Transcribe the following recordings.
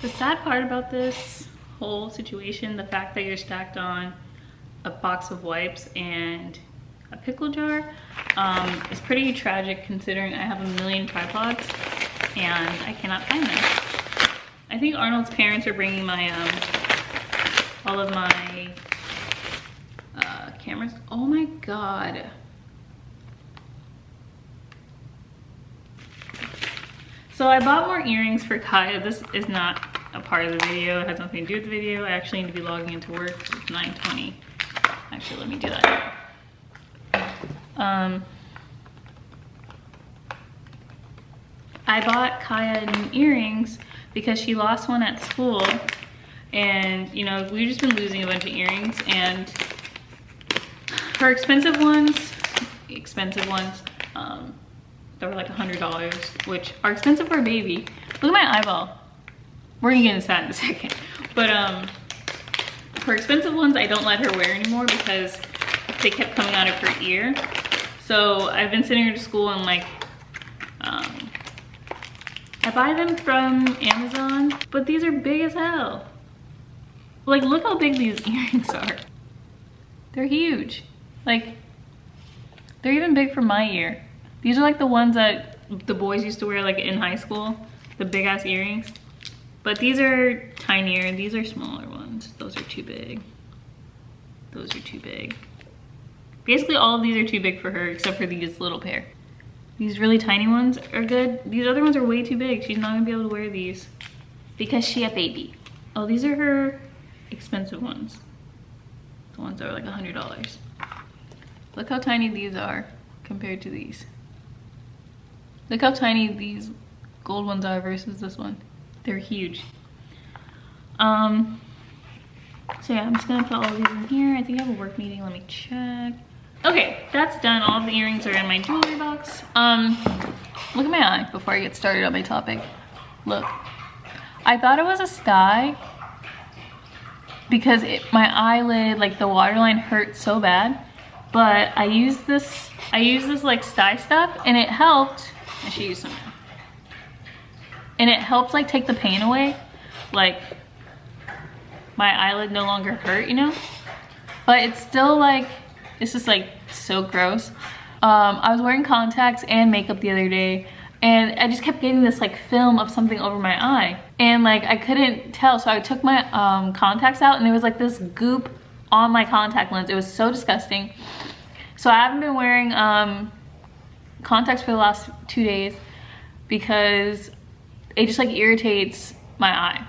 The sad part about this whole situation, the fact that you're stacked on a box of wipes and a pickle jar, is pretty tragic considering I have a million tripods and I cannot find them. I think Arnold's parents are bringing my all of my cameras. Oh my god. So I bought more earrings for Kaya. This is not a part of the video. It has nothing to do with the video. I actually need to be logging into work. It's 9:20. Actually, let me do that. I bought Kaya new earrings because she lost one at school, and you know, we've just been losing a bunch of earrings, and her expensive ones, they were like $100, which are expensive for a baby. Look at my eyeball. We're gonna get into that in a second. But her expensive ones I don't let her wear anymore because they kept coming out of her ear. So I've been sending her to school and like, I buy them from Amazon, but these are big as hell. Like, look how big these earrings are. They're huge. Like, they're even big for my ear. These are like the ones that the boys used to wear like in high school, the big ass earrings. But these are tinier, these are smaller ones. Those are too big. Those are too big. Basically all of these are too big for her except for these little pair. These really tiny ones are good. These other ones are way too big. She's not gonna be able to wear these because she a baby. Oh, these are her expensive ones. The ones that are like $100. Look how tiny these are compared to these. Look how tiny these gold ones are versus this one. They're huge. So yeah, I'm just gonna put all of these in here. I think I have a work meeting, let me check. Okay, that's done. All of the earrings are in my jewelry box. Look at my eye before I get started on my topic. Look, I thought it was a sty because my eyelid, like the waterline hurt so bad, but I used this like sty stuff and it helped. I should use some now. And it helps like take the pain away. Like my eyelid no longer hurt, you know? But it's still like, it's just like so gross. I was wearing contacts and makeup the other day and I just kept getting this like film of something over my eye. And like I couldn't tell, so I took my contacts out and there was like this goop on my contact lens. It was so disgusting. So I haven't been wearing contacts for the last 2 days because it just like irritates my eye.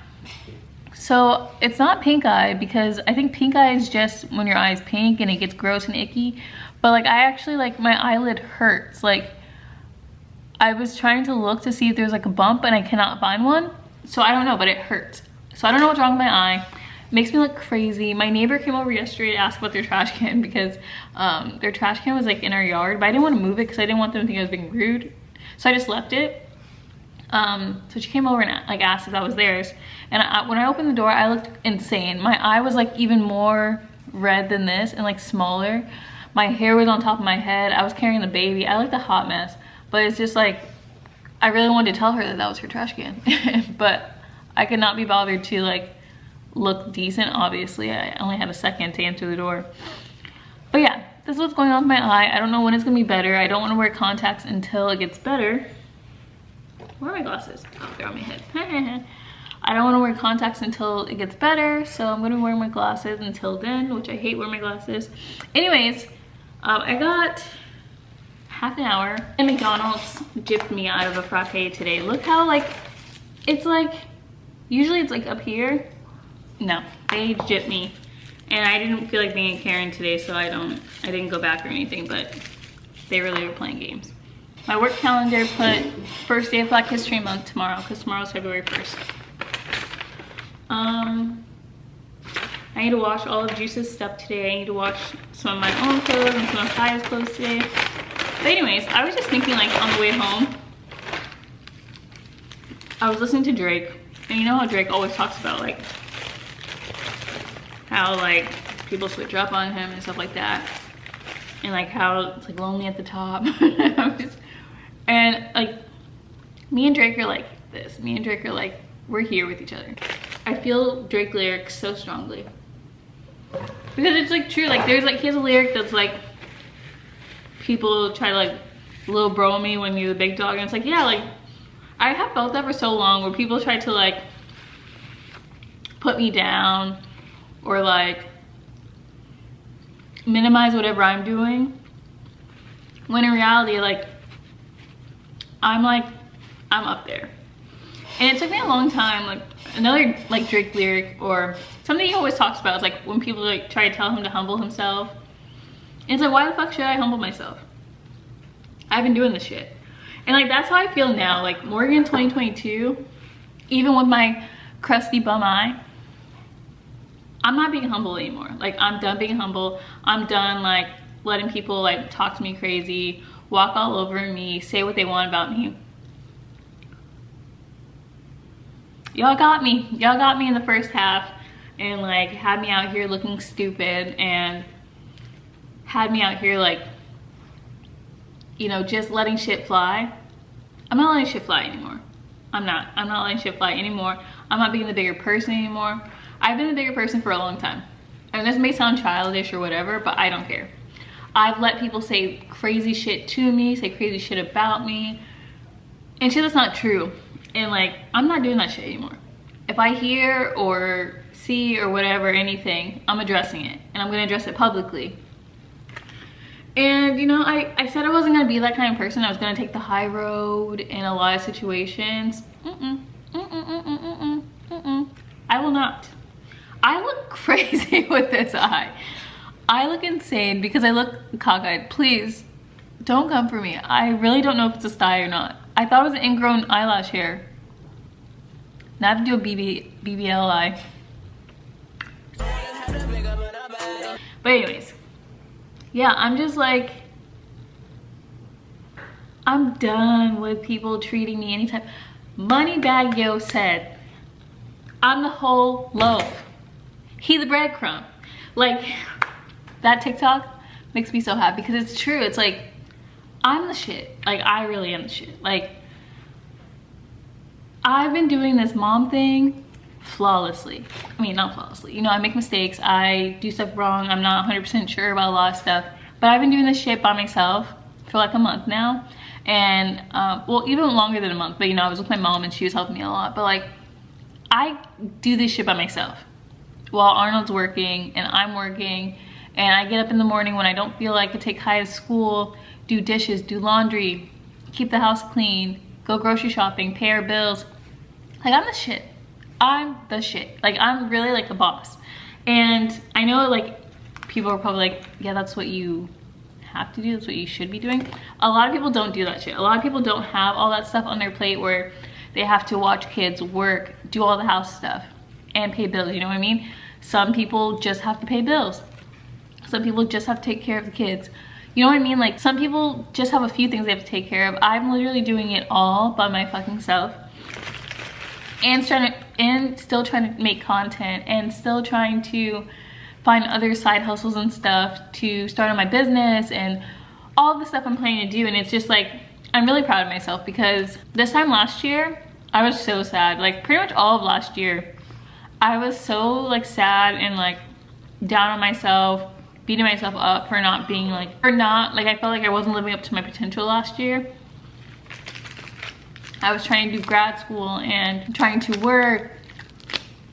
So it's not pink eye because I think pink eye is just when your eye is pink and it gets gross and icky. But like I actually, like my eyelid hurts. Like I was trying to look to see if there's like a bump and I cannot find one. So I don't know, but it hurts. So I don't know what's wrong with my eye. It makes me look crazy. My neighbor came over yesterday to ask about their trash can because their trash can was like in our yard, but I didn't want to move it because I didn't want them to think I was being rude. So I just left it. So she came over and like asked if that was theirs. And when I opened the door, I looked insane. My eye was like even more red than this and like smaller. My hair was on top of my head. I was carrying the baby. I looked a hot mess, but it's just like, I really wanted to tell her that that was her trash can, but I could not be bothered to like look decent. Obviously, I only had a second to answer the door. But yeah, this is what's going on with my eye. I don't know when it's gonna be better. I don't want to wear contacts until it gets better. Where are my glasses? Oh, they're on my head. I don't want to wear contacts until it gets better, so I'm gonna wear my glasses until then, which I hate wearing my glasses. Anyways, I got half an hour and McDonald's gypped me out of a frappe today. Look how like, it's like, usually it's like up here. No, they gypped me. And I didn't feel like being a Karen today, so I didn't go back or anything, but they really were playing games. My work calendar put first day of Black History Month tomorrow, because tomorrow's February 1st. I need to wash all of Juice's stuff today. I need to wash some of my own clothes and some of Kaya's clothes today. But anyways, I was just thinking like on the way home, I was listening to Drake, and you know how Drake always talks about like how like people switch up on him and stuff like that, and like how it's like lonely at the top. And like me and Drake are like this. Me and Drake are like we're here with each other. I feel Drake lyrics so strongly. Because it's like true, like there's like, he has a lyric that's like, people try to like little bro me when you're the big dog, and it's like, yeah, like I have felt that for so long, where people try to like put me down or like minimize whatever I'm doing, when in reality, like I'm up there. And it took me a long time. Like another like Drake lyric, or something he always talks about, is like when people like try to tell him to humble himself. And it's like, why the fuck should I humble myself? I've been doing this shit. And like that's how I feel now. Like Morgan 2022, even with my crusty bum eye, I'm not being humble anymore. Like I'm done being humble. I'm done like letting people like talk to me crazy, walk all over me, say what they want about me. Y'all got me. Y'all got me in the first half and like had me out here looking stupid, and had me out here like, you know, just letting shit fly. I'm not letting shit fly anymore. I'm not letting shit fly anymore. I'm not being the bigger person anymore. I've been the bigger person for a long time. And this may sound childish or whatever, but I don't care. I've let people say crazy shit to me, say crazy shit about me, and shit that's not true. And like, I'm not doing that shit anymore. If I hear or see or whatever, anything, I'm addressing it. And I'm gonna address it publicly. And you know, I said I wasn't gonna be that kind of person. I was gonna take the high road in a lot of situations. I will not. I look crazy with this eye. I look insane because I look cockeyed. Please, don't come for me. I really don't know if it's a style or not. I thought it was an ingrown eyelash hair. Now I have to do a BBL eye. But anyways, yeah, I'm just like, I'm done with people treating me any type. Moneybag Yo said, I'm the whole loaf. He the breadcrumb. Like, that TikTok makes me so happy because it's true. It's like, I'm the shit. Like, I really am the shit. Like, I've been doing this mom thing flawlessly. I mean, not flawlessly. You know, I make mistakes. I do stuff wrong. I'm not 100% sure about a lot of stuff. But I've been doing this shit by myself for like a month now. And, well, even longer than a month. But, you know, I was with my mom and she was helping me a lot. But, like, I do this shit by myself while Arnold's working and I'm working. And I get up in the morning when I don't feel like to take Kaya to school, do dishes, do laundry, keep the house clean, go grocery shopping, pay our bills. Like, I'm the shit. I'm the shit. Like, I'm really like a boss. And I know like people are probably like, yeah, that's what you have to do. That's what you should be doing. A lot of people don't do that shit. A lot of people don't have all that stuff on their plate where they have to watch kids, work, do all the house stuff, and pay bills, you know what I mean? Some people just have to pay bills. Some people just have to take care of the kids. You know what I mean? Like, some people just have a few things they have to take care of. I'm literally doing it all by my fucking self. And still trying to make content, and still trying to find other side hustles and stuff to start on my business and all the stuff I'm planning to do. And it's just like, I'm really proud of myself because this time last year, I was so sad. Like, pretty much all of last year, I was so like sad and like down on myself, beating myself up for not being like, I felt like I wasn't living up to my potential last year. I was trying to do grad school and trying to work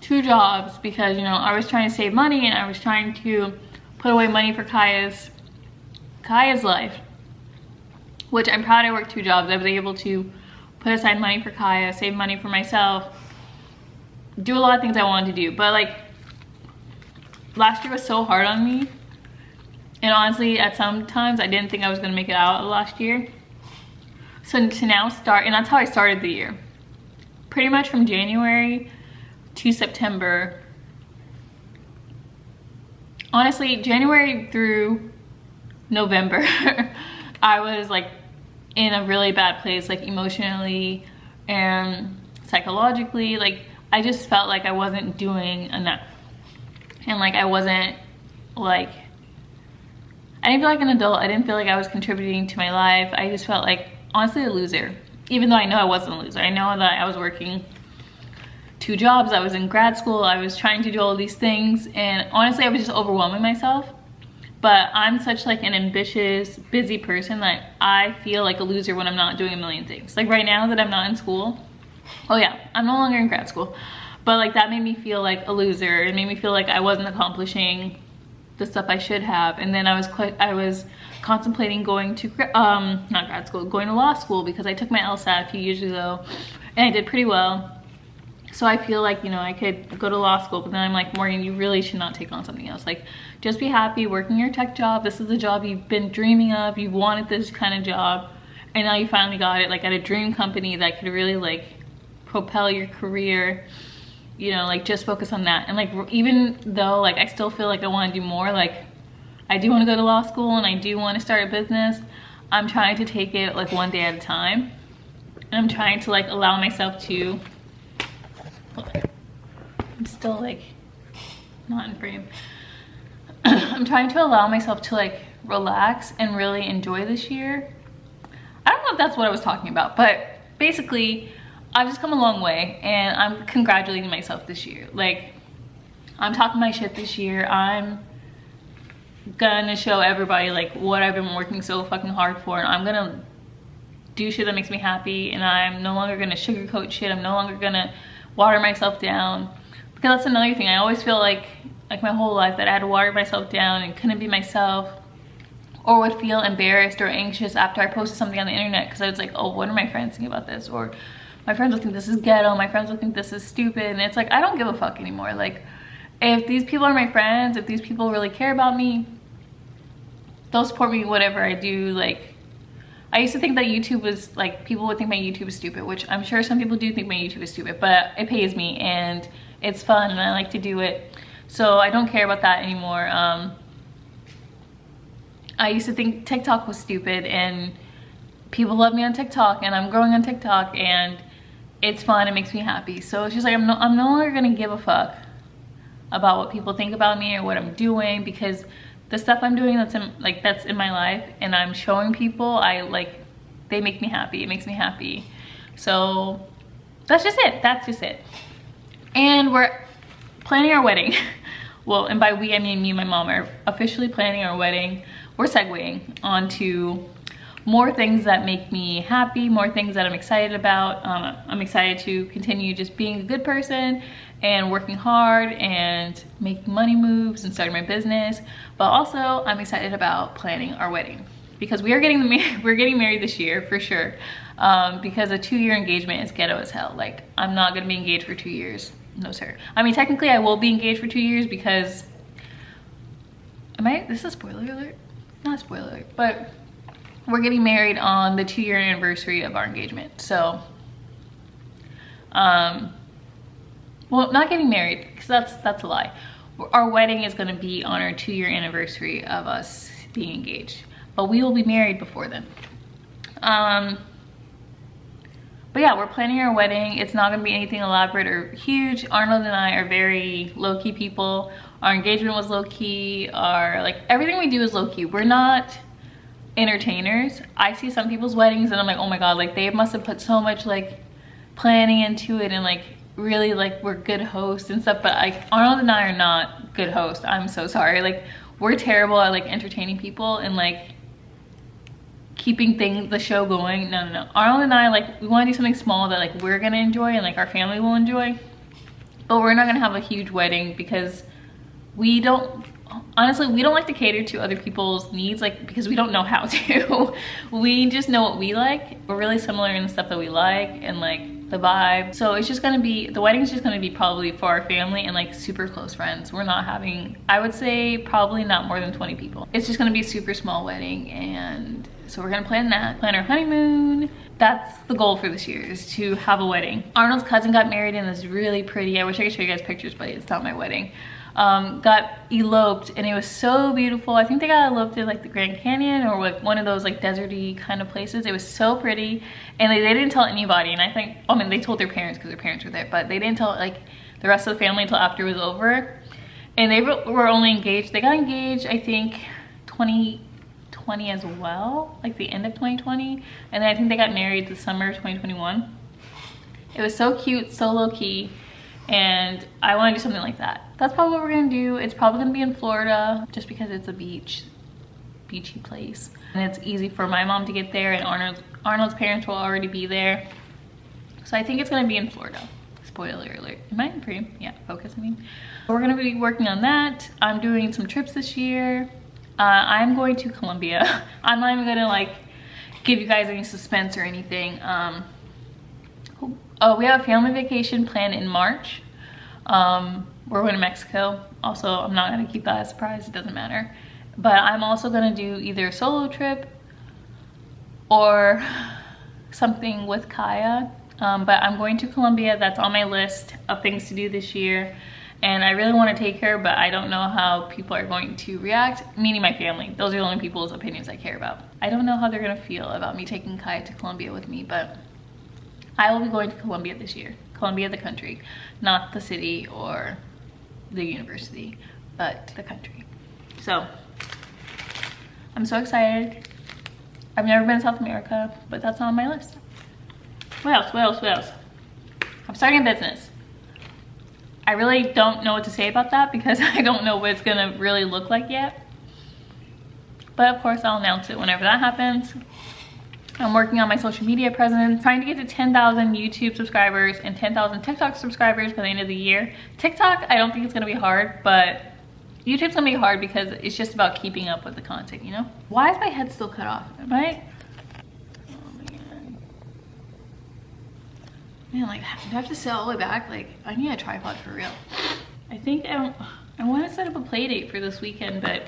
2 jobs because, you know, I was trying to save money and I was trying to put away money for Kaya's life, which I'm proud I worked 2 jobs. I was able to put aside money for Kaya, save money for myself, do a lot of things I wanted to do. But like, last year was so hard on me. And honestly, at some times I didn't think I was gonna make it out of last year. So to now start, and that's how I started the year. Pretty much from January to September. Honestly, January through November, I was like in a really bad place, like emotionally and psychologically. Like, I just felt like I wasn't doing enough. And like, I wasn't like, I didn't feel like an adult. I didn't feel like I was contributing to my life. I just felt like, honestly, a loser. Even though I know I wasn't a loser. I know that I was working 2 jobs, I was in grad school, I was trying to do all these things, and honestly I was just overwhelming myself. But I'm such like an ambitious, busy person that I feel like a loser when I'm not doing a million things. Like right now that I'm not in school, oh yeah, I'm no longer in grad school, but like that made me feel like a loser. It made me feel like I wasn't accomplishing the stuff I should have. And then I was contemplating going to not grad school, going to law school, because I took my LSAT a few years ago and I did pretty well. So I feel like, you know, I could go to law school, but then I'm like, Morgan, you really should not take on something else. Like, just be happy working your tech job. This is the job you've been dreaming of. You've wanted this kind of job, and now you finally got it, like at a dream company that could really like propel your career. You know, like just focus on that. And like, even though like I still feel like I want to do more, like I do want to go to law school and I do want to start a business, I'm trying to take it like one day at a time. And I'm trying to like allow myself to, I'm still like not in frame. I'm trying to allow myself to like relax and really enjoy this year. I don't know if that's what I was talking about, but basically I've just come a long way and I'm congratulating myself this year. Like, I'm talking my shit this year. I'm gonna show everybody like what I've been working so fucking hard for, and I'm gonna do shit that makes me happy, and I'm no longer gonna sugarcoat shit. I'm no longer gonna water myself down, because that's another thing. I always feel like my whole life that I had to water myself down and couldn't be myself, or would feel embarrassed or anxious after I posted something on the internet because I was like, oh, what are my friends thinking about this? Or my friends will think this is ghetto, my friends will think this is stupid. And it's like, I don't give a fuck anymore. Like, if these people are my friends, if these people really care about me, they'll support me whatever I do. Like, I used to think that YouTube was like, people would think my YouTube is stupid, which I'm sure some people do think my YouTube is stupid, but it pays me and it's fun and I like to do it. So I don't care about that anymore. I used to think TikTok was stupid, and people love me on TikTok, and I'm growing on TikTok, and it's fun, it makes me happy. So it's just like, I'm no longer gonna give a fuck about what people think about me or what I'm doing, because the stuff I'm doing that's in my life and I'm showing people, they make me happy. It makes me happy. So that's just it. That's just it. And we're planning our wedding. Well, and by we, I mean me and my mom are officially planning our wedding. We're segueing onto more things that make me happy, more things that I'm excited about. I'm excited to continue just being a good person and working hard and making money moves and starting my business. But also, I'm excited about planning our wedding, because we're getting married this year for sure. Because a 2-year engagement is ghetto as hell. Like, I'm not gonna be engaged for 2 years. No, sir. I mean, technically, I will be engaged for 2 years because, this is a spoiler alert? Not a spoiler alert, but we're getting married on the 2-year anniversary of our engagement. So, well, not getting married, because that's a lie. Our wedding is gonna be on our 2-year anniversary of us being engaged, but we will be married before then. But yeah, we're planning our wedding. It's not gonna be anything elaborate or huge. Arnold and I are very low-key people. Our engagement was low-key. Everything we do is low-key. We're not entertainers. I see some people's weddings and I'm like, oh my God, like they must have put so much like planning into it, and like really like we're good hosts and stuff. But like Arnold and I are not good hosts. I'm so sorry. Like, we're terrible at like entertaining people and like keeping the show going. No. Arnold and I, like, we want to do something small that like we're gonna enjoy and like our family will enjoy, but we're not gonna have a huge wedding because we don't like to cater to other people's needs, like, because we don't know how to. We just know what we like. We're really similar in the stuff that we like and like the vibe. So it's just gonna be, the wedding is just gonna be probably for our family and like super close friends. We're not having, I would say probably not more than 20 people. It's just gonna be a super small wedding, and so we're gonna plan that, plan our honeymoon. That's the goal for this year, is to have a wedding. Arnold's cousin got married in this really pretty, I wish I could show you guys pictures, but it's not my wedding. Got eloped, and it was so beautiful. I think they got eloped in like the Grand Canyon or like one of those like deserty kind of places. It was so pretty, and they didn't tell anybody. And I think, I mean, they told their parents because their parents were there, but they didn't tell like the rest of the family until after it was over. And they were only engaged, they got engaged I think 2020 as well, like the end of 2020, and then I think they got married the summer of 2021. It was so cute, so low-key, and I want to do something like that. That's probably what we're gonna do. It's probably gonna be in Florida just because it's a beachy place, and it's easy for my mom to get there, and Arnold's parents will already be there. So I think it's gonna be in Florida. Spoiler alert. Am I free? Yeah, focus on me. We're gonna be working on that. I'm doing some trips this year. I'm going to Colombia. I'm not even gonna like give you guys any suspense or anything. Oh, we have a family vacation planned in March. We're going to Mexico. Also, I'm not gonna keep that as a surprise, it doesn't matter. But I'm also gonna do either a solo trip or something with Kaya. But I'm going to Colombia. That's on my list of things to do this year. And I really want to take her, but I don't know how people are going to react, meaning my family. Those are the only people's opinions I care about. I don't know how they're gonna feel about me taking Kaya to Colombia with me, but I will be going to Colombia this year. Colombia, the country, not the city or the university, but the country. So I'm so excited. I've never been to South America, but that's on my list. What else? What else? What else? I'm starting a business. I really don't know what to say about that because I don't know what it's gonna really look like yet. But of course, I'll announce it whenever that happens. I'm working on my social media presence, trying to get to 10,000 YouTube subscribers and 10,000 TikTok subscribers by the end of the year. TikTok, I don't think it's gonna be hard, but YouTube's gonna be hard because it's just about keeping up with the content, you know? Why is my head still cut off? Am I? Man, like, do I have to sit all the way back? Like, I need a tripod for real. I think I want to set up a play date for this weekend, but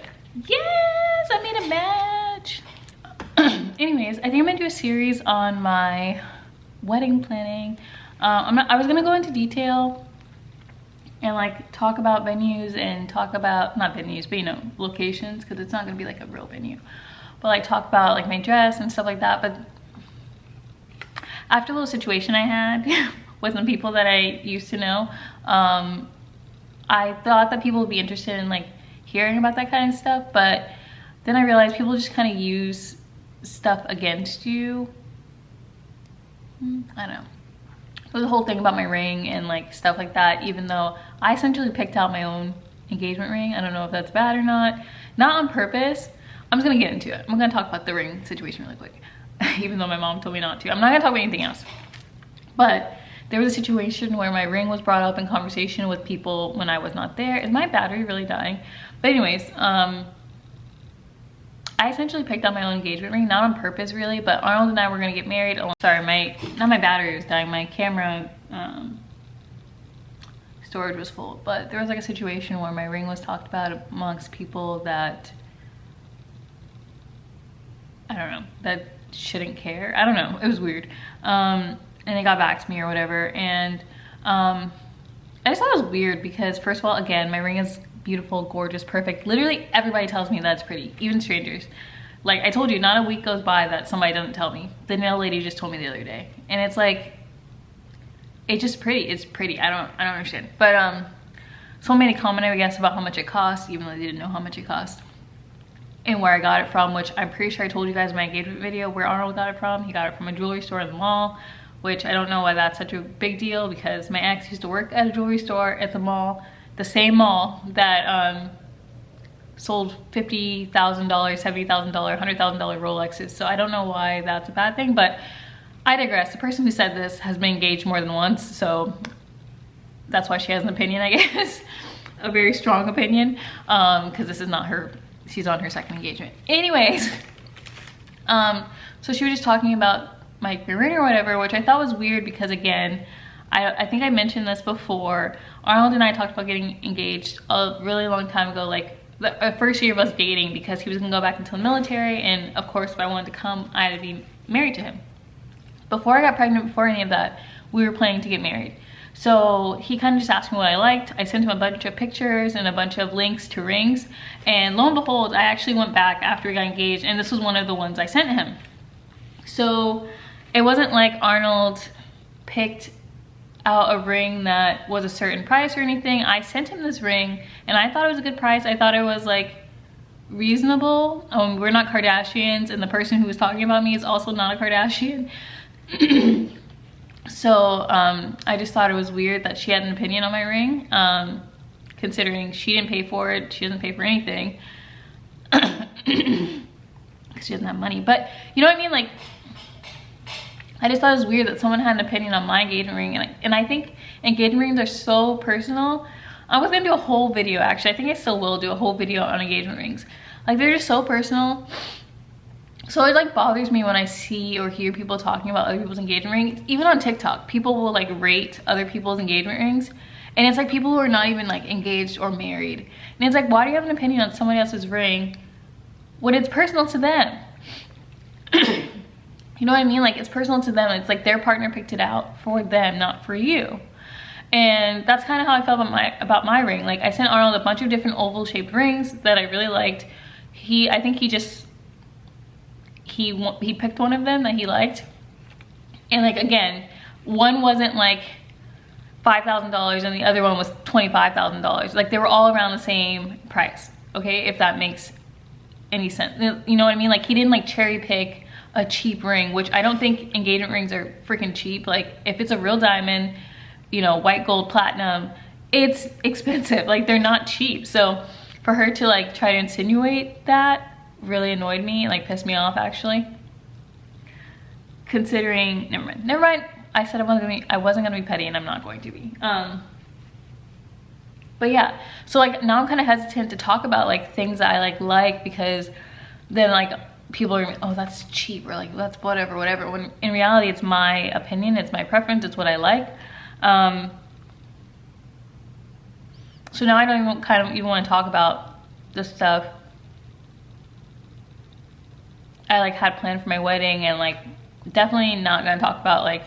yes, I made a match. Anyways, I think I'm gonna do a series on my wedding planning. I was gonna go into detail and like talk about venues and talk about, not venues, but you know, locations, because it's not gonna be like a real venue. But like talk about like my dress and stuff like that, but after a little situation I had with some people that I used to know, I thought that people would be interested in like hearing about that kind of stuff, but then I realized people just kind of use stuff against you. I don't know. There's a whole thing about my ring and like stuff like that, even though I essentially picked out my own engagement ring. I don't know if that's bad or not. Not on purpose. I'm just gonna get into it. I'm gonna talk about the ring situation really quick. Even though my mom told me not to. I'm not gonna talk about anything else. But there was a situation where my ring was brought up in conversation with people when I was not there. Is my battery really dying? But anyways, I essentially picked out my own engagement ring, not on purpose really, but Arnold and I were gonna get married. Sorry, not my battery was dying, my camera storage was full. But there was like a situation where my ring was talked about amongst people that, I don't know, that shouldn't care. I don't know, it was weird. And it got back to me or whatever, and I just thought it was weird because first of all, again, my ring is beautiful, gorgeous, perfect. Literally everybody tells me that's pretty, even strangers. Like I told you, not a week goes by that somebody doesn't tell me. The nail lady just told me the other day, and it's like, it's just pretty. It's pretty. I don't understand. But someone made a comment, I guess, about how much it cost, even though they didn't know how much it cost. And where I got it from, which I'm pretty sure I told you guys in my engagement video where Arnold got it from. He got it from a jewelry store in the mall, which I don't know why that's such a big deal because my ex used to work at a jewelry store at the mall, the same mall that sold $50,000, $70,000, $100,000 Rolexes. So I don't know why that's a bad thing, but I digress. The person who said this has been engaged more than once, so that's why she has an opinion, I guess. A very strong opinion, because this is not her. She's on her second engagement. Anyways, so she was just talking about my ring or whatever, which I thought was weird because again, I think I mentioned this before. Arnold and I talked about getting engaged a really long time ago, like the first year of us dating, because he was gonna go back into the military, and of course if I wanted to come, I had to be married to him. Before I got pregnant, before any of that, we were planning to get married. So he kind of just asked me what I liked. I sent him a bunch of pictures and a bunch of links to rings. And lo and behold, I actually went back after we got engaged, and this was one of the ones I sent him. So it wasn't like Arnold picked out a ring that was a certain price or anything. I sent him this ring and I thought it was a good price. I thought it was like reasonable. We're not Kardashians, and the person who was talking about me is also not a Kardashian. So I just thought it was weird that she had an opinion on my ring, considering she didn't pay for it. She doesn't pay for anything because she doesn't have money. But you know what I mean? Like, I just thought it was weird that someone had an opinion on my engagement ring. And I think engagement rings are so personal. I was gonna do a whole video, actually. I think I still will do a whole video on engagement rings. Like, they're just so personal. So it like bothers me when I see or hear people talking about other people's engagement rings. Even on TikTok, people will like rate other people's engagement rings. And it's like people who are not even like engaged or married. And it's like, why do you have an opinion on someone else's ring when it's personal to them? You know what I mean? Like, it's personal to them. It's like their partner picked it out for them, not for you. And that's kind of how I felt about my ring. Like, I sent Arnold a bunch of different oval shaped rings that I really liked. I think he picked one of them that he liked. And like, again, one wasn't like $5,000 and the other one was $25,000. Like, they were all around the same price. Okay, if that makes any sense. You know what I mean? Like, he didn't like cherry pick a cheap ring, which I don't think engagement rings are freaking cheap. Like, if it's a real diamond, you know, white gold platinum, it's expensive. Like, they're not cheap. So for her to like try to insinuate that really annoyed me, like pissed me off actually. Considering, never mind. I said I wasn't gonna be petty, and I'm not going to be. But yeah, so like now I'm kind of hesitant to talk about like things that I like because then like people are, oh, that's cheap, or like that's whatever, when in reality it's my opinion, it's my preference, it's what I like. So now I don't even want to talk about the stuff I like had planned for my wedding, and like definitely not gonna talk about like,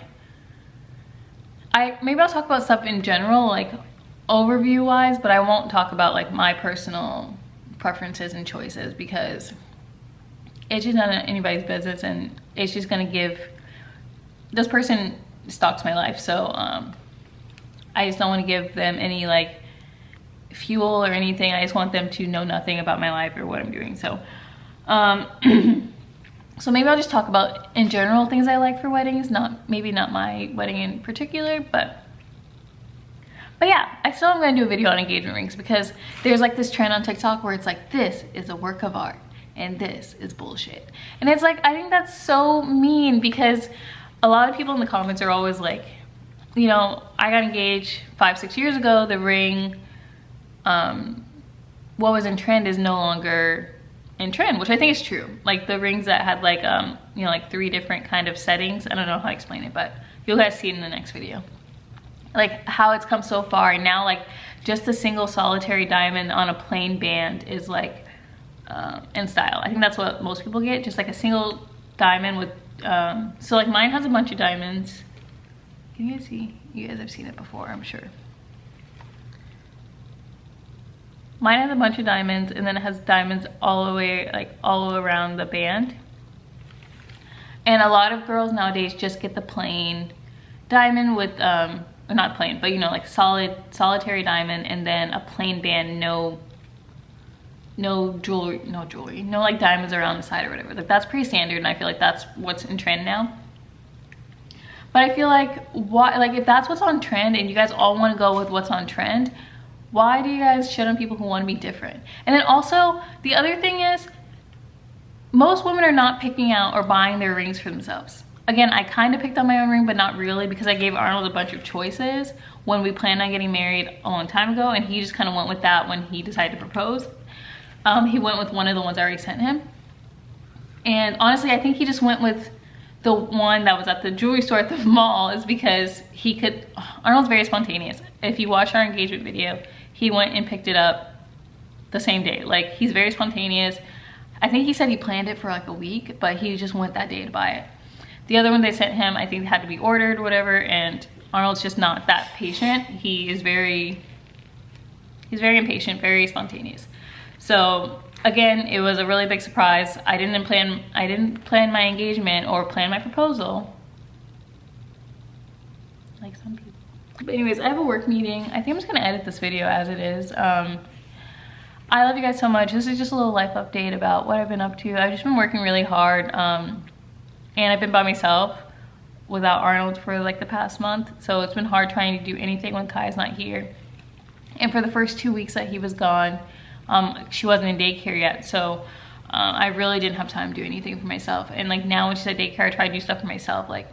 maybe I'll talk about stuff in general, like overview wise, but I won't talk about like my personal preferences and choices because it's just none of anybody's business, and it's just gonna give, this person stalks my life, so I just don't want to give them any like fuel or anything. I just want them to know nothing about my life or what I'm doing. So so maybe I'll just talk about in general things I like for weddings, maybe not my wedding in particular, but yeah, I still am gonna do a video on engagement rings because there's like this trend on TikTok where it's like, this is a work of art and this is bullshit. And it's like, I think that's so mean because a lot of people in the comments are always like, you know, I got engaged 5-6 years ago, the ring, what was in trend is no longer in trend, which I think is true. Like the rings that had like, you know, like 3 different kind of settings. I don't know how to explain it, but you'll guys see it in the next video. Like how it's come so far, and now like just a single solitary diamond on a plain band is like in style. I think that's what most people get, just like a single diamond with, so like mine has a bunch of diamonds. Can you guys see? You guys have seen it before, I'm sure. Mine has a bunch of diamonds, and then it has diamonds all the way, like all around the band. And a lot of girls nowadays just get the plain diamond with, not plain, but you know, like solitary diamond, and then a plain band, no jewelry, no like diamonds around the side or whatever. Like that's pretty standard, and I feel like that's what's in trend now. But I feel like, if that's what's on trend and you guys all want to go with what's on trend, why do you guys shit on people who want to be different? And then also, the other thing is, most women are not picking out or buying their rings for themselves. Again, I kind of picked out my own ring, but not really, because I gave Arnold a bunch of choices when we planned on getting married a long time ago, and he just kind of went with that when he decided to propose. He went with one of the ones I already sent him. And honestly, I think he just went with the one that was at the jewelry store at the mall, is because he could, Arnold's very spontaneous. If you watch our engagement video, he went and picked it up the same day. Like, he's very spontaneous. I think he said he planned it for like a week, but he just went that day to buy it. The other one they sent him, I think had to be ordered or whatever, and Arnold's just not that patient. He's very impatient, very spontaneous. So again, it was a really big surprise. I didn't plan my engagement or plan my proposal like some people. But anyways, I have a work meeting. I think I'm just gonna edit this video as it is. I love you guys so much. This is just a little life update about what I've been up to. I've just been working really hard, and I've been by myself without Arnold for like the past month. So it's been hard trying to do anything when Kai's not here. And for the first 2 weeks that he was gone, she wasn't in daycare yet. So I really didn't have time to do anything for myself. And like now when she's at daycare, I try to do stuff for myself, like,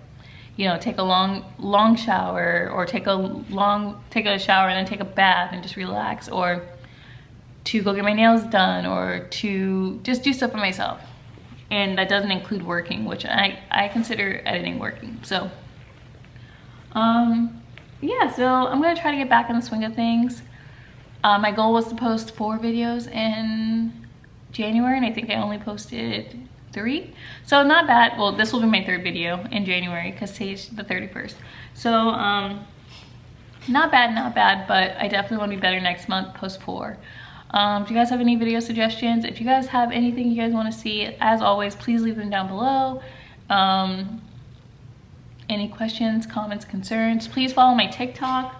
you know, take a long shower, or take a shower and then take a bath and just relax, or to go get my nails done, or to just do stuff for myself. And that doesn't include working, which I consider editing working. So yeah, so I'm gonna try to get back in the swing of things. My goal was to post 4 videos in January, and I think I only posted 3. So not bad. Well, this will be my 3rd video in January because today's the 31st. So not bad, but I definitely want to be better next month, post 4. Do you guys have any video suggestions? If you guys have anything you guys want to see, as always, please leave them down below. Any questions, comments, concerns, please follow my TikTok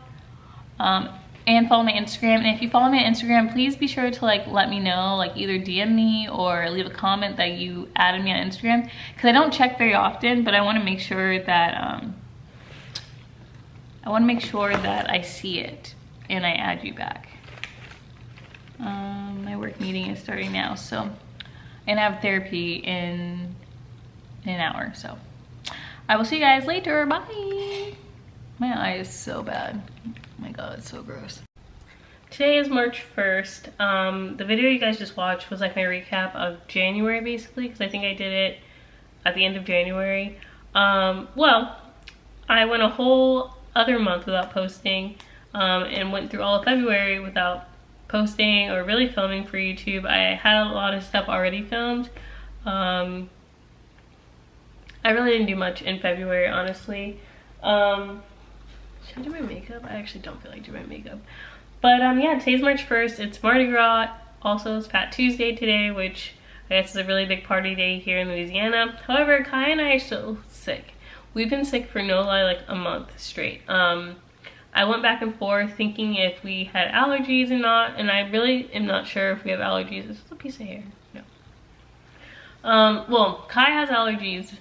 and follow my Instagram. And if you follow my Instagram, please be sure to like let me know, like either DM me or leave a comment that you added me on Instagram, because I don't check very often, but I want to make sure that I see it and I add you back. My work meeting is starting now, so, and I have therapy in an hour, so I will see you guys later. Bye. My eye is so bad. Oh my god, it's so gross. Today is March 1st. The video you guys just watched was like my recap of January, basically, because I think I did it at the end of January. Well, I went a whole other month without posting, and went through all of February without posting or really filming for YouTube. I had a lot of stuff already filmed. I really didn't do much in February, honestly. Should I do my makeup? I actually don't feel like doing my makeup. But yeah, today's March 1st. It's Mardi Gras. Also, it's Fat Tuesday today, which I guess is a really big party day here in Louisiana. However, Kai and I are still sick. We've been sick for no lie like a month straight. I went back and forth thinking if we had allergies or not, and I really am not sure if we have allergies. Is this a piece of hair? No. Well, Kai has allergies,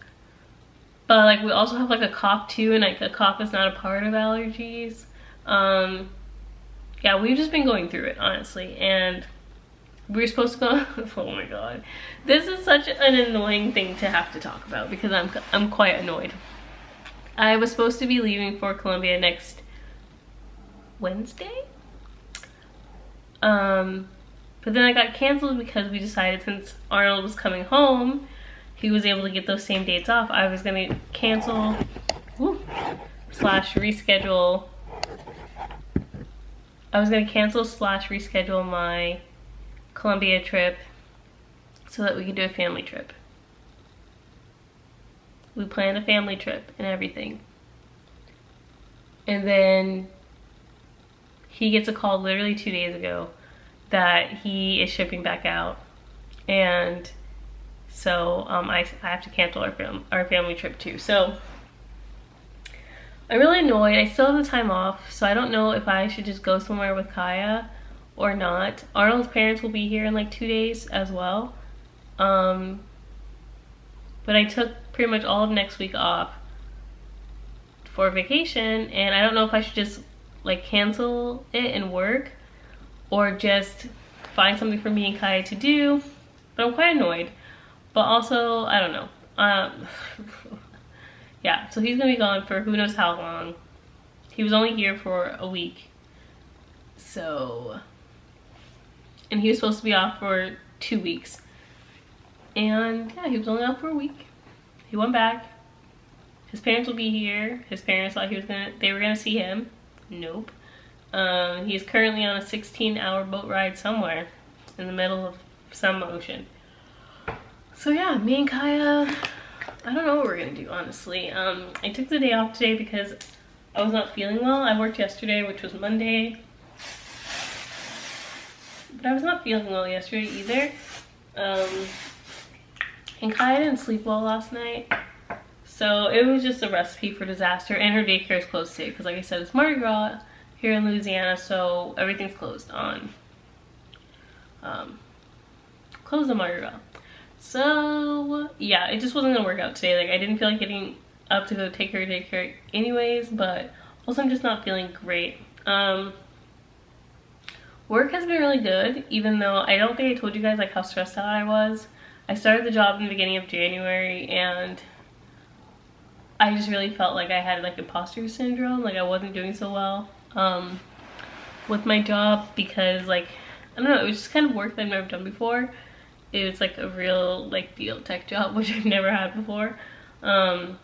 but like we also have like a cough too, and like a cough is not a part of allergies. Yeah, we've just been going through it, honestly, and we were supposed to go. Oh my god, this is such an annoying thing to have to talk about because I'm quite annoyed. I was supposed to be leaving for Colombia next Wednesday, but then I got canceled because we decided, since Arnold was coming home, he was able to get those same dates off. I was gonna cancel slash reschedule. I was gonna cancel slash reschedule my Colombia trip so that we could do a family trip. We planned a family trip and everything, and then he gets a call literally 2 days ago that he is shipping back out, and so I have to cancel our family trip too. So I'm really annoyed. I still have the time off, so I don't know if I should just go somewhere with Kaya or not. Arnold's parents will be here in like 2 days as well, but I took pretty much all of next week off for vacation, and I don't know if I should just like cancel it and work, or just find something for me and Kaya to do. But I'm quite annoyed, but also I don't know. Yeah, so he's gonna be gone for who knows how long. He was only here for a week, so, and he was supposed to be off for 2 weeks, and yeah, he was only off for a week. He went back. His parents will be here. His parents thought they were gonna see him. Nope. He's currently on a 16-hour boat ride somewhere in the middle of some ocean. So yeah, me and Kaya, I don't know what we're gonna do, honestly. I took the day off today because I was not feeling well. I worked yesterday, which was Monday, but I was not feeling well yesterday either. And Kaya didn't sleep well last night, so it was just a recipe for disaster. And her daycare is closed today because, like I said, it's Mardi Gras here in Louisiana, so everything's closed on Mardi Gras. So yeah, it just wasn't gonna work out today. Like, I didn't feel like getting up to go take her to daycare anyways, but also I'm just not feeling great. Work has been really good, even though I don't think I told you guys like how stressed out I was. I started the job in the beginning of January, and I just really felt like I had like imposter syndrome, like I wasn't doing so well with my job, because like, I don't know, it was just kind of work that I've never done before. It was like a real like field tech job, which I've never had before. So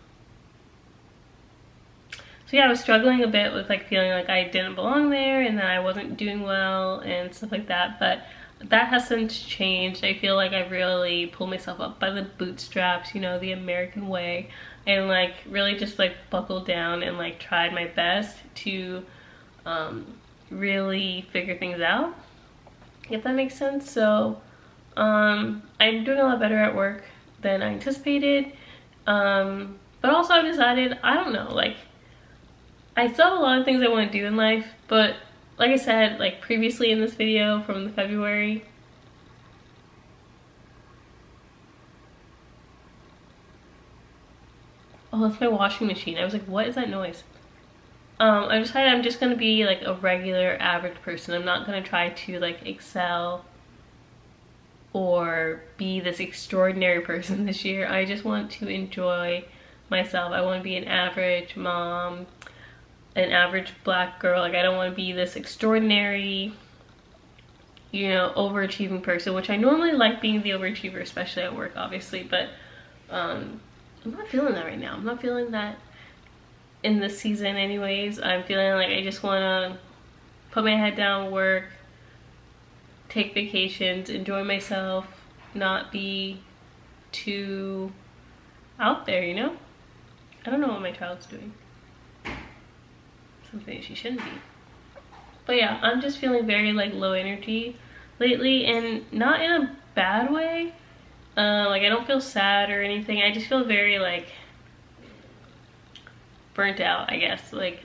yeah, I was struggling a bit with like feeling like I didn't belong there and that I wasn't doing well and stuff like that, but that has since changed. I feel like I really pulled myself up by the bootstraps, you know, the American way, and like really just like buckled down and like tried my best to really figure things out, if that makes sense. So I'm doing a lot better at work than I anticipated, but also I've decided, I don't know, like I still have a lot of things I want to do in life, but like I said, like previously in this video from the February, oh, that's my washing machine. I was like, what is that noise? I decided I'm just gonna be like a regular average person. I'm not gonna try to like excel or be this extraordinary person this year. I just want to enjoy myself. I want to be an average mom, an average black girl. Like I don't want to be this extraordinary, you know, overachieving person, which I normally like being the overachiever, especially at work, obviously, but I'm not feeling that right now. I'm not feeling that in this season anyways. I'm feeling like I just want to put my head down, work, take vacations, enjoy myself, not be too out there, you know? I don't know what my child's doing. Something she shouldn't be. But yeah, I'm just feeling very like low energy lately, and not in a bad way. Like I don't feel sad or anything. I just feel very like burnt out, I guess. Like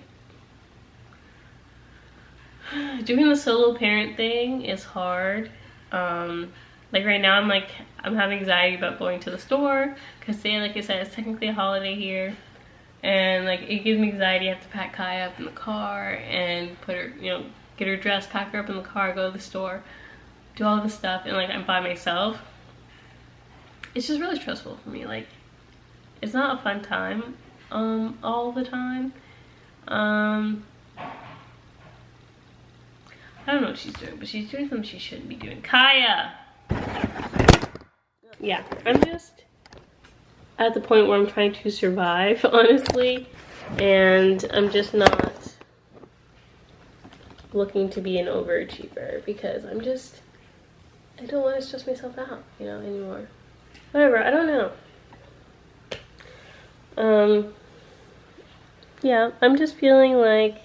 doing the solo parent thing is hard. Like right now I'm having anxiety about going to the store, because today, like I said, it's technically a holiday here, and like it gives me anxiety. I have to pack Kaya up in the car and put her, you know, get her dressed, pack her up in the car, go to the store, do all this stuff, and like I'm by myself. It's just really stressful for me. Like it's not a fun time all the time. I don't know what she's doing, but she's doing something she shouldn't be doing. Kaya! Yeah, I'm just at the point where I'm trying to survive, honestly, and I'm just not looking to be an overachiever, because I don't want to stress myself out, you know, anymore. Whatever, I don't know. Yeah, I'm just feeling like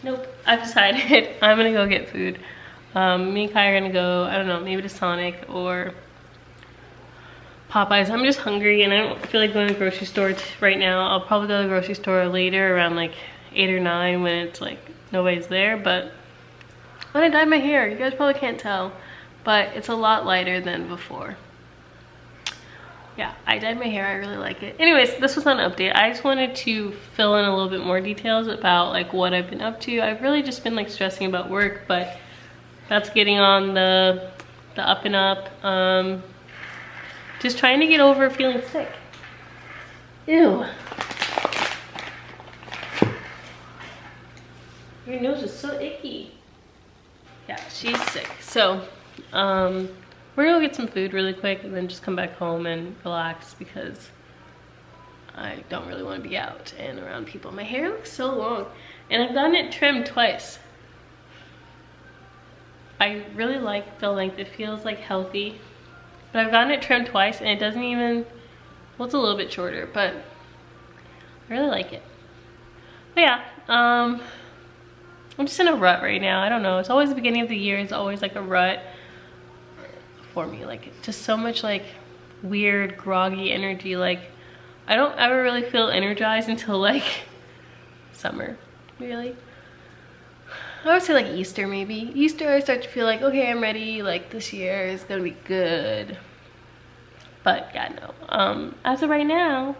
nope, I've decided I'm gonna go get food. Me and Kai are gonna go, I don't know, maybe to Sonic or Popeyes. I'm just hungry and I don't feel like going to the grocery store right now. I'll probably go to the grocery store later around like 8 or 9 when it's like nobody's there. But when I dyed my hair, you guys probably can't tell, but it's a lot lighter than before. Yeah, I dyed my hair. I really like it. Anyways, this was not an update. I just wanted to fill in a little bit more details about like what I've been up to. I've really just been like stressing about work, but that's getting on the up and up. Just trying to get over feeling sick. Ew. Your nose is so icky. Yeah, she's sick. So, we're gonna get some food really quick and then just come back home and relax, because I don't really want to be out and around people. My hair looks so long, and I've gotten it trimmed twice. I really like the length. It feels like healthy, but I've gotten it trimmed twice and it doesn't even, well, it's a little bit shorter, but I really like it. But yeah, I'm just in a rut right now. I don't know, it's always the beginning of the year. It's always like a rut for me, like just so much like weird groggy energy. Like I don't ever really feel energized until like summer, really. I would say like Easter maybe. Easter I start to feel like, okay, I'm ready, like this year is gonna be good. But yeah, no. As of right now,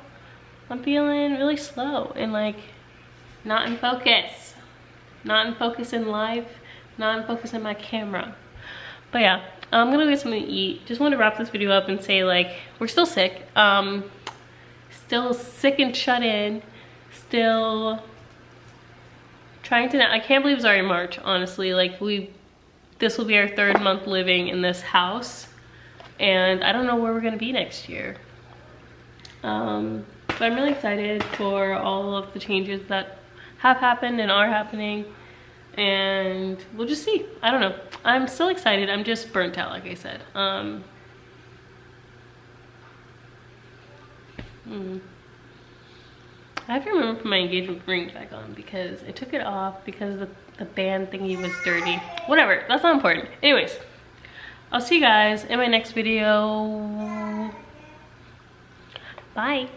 I'm feeling really slow and like not in focus. Not in focus in life, not in focus in my camera. But yeah, I'm gonna go get something to eat. Just want to wrap this video up and say like, we're still sick. Still sick and shut in. Still trying to, I can't believe it's already March, honestly. Like this will be our 3rd month living in this house. And I don't know where we're gonna be next year. But I'm really excited for all of the changes that have happened and are happening. And we'll just see. I don't know. I'm still excited. I'm just burnt out, like I said. I have to remember to put my engagement ring back on because I took it off because the band thingy was dirty. Whatever, that's not important. Anyways, I'll see you guys in my next video. Bye.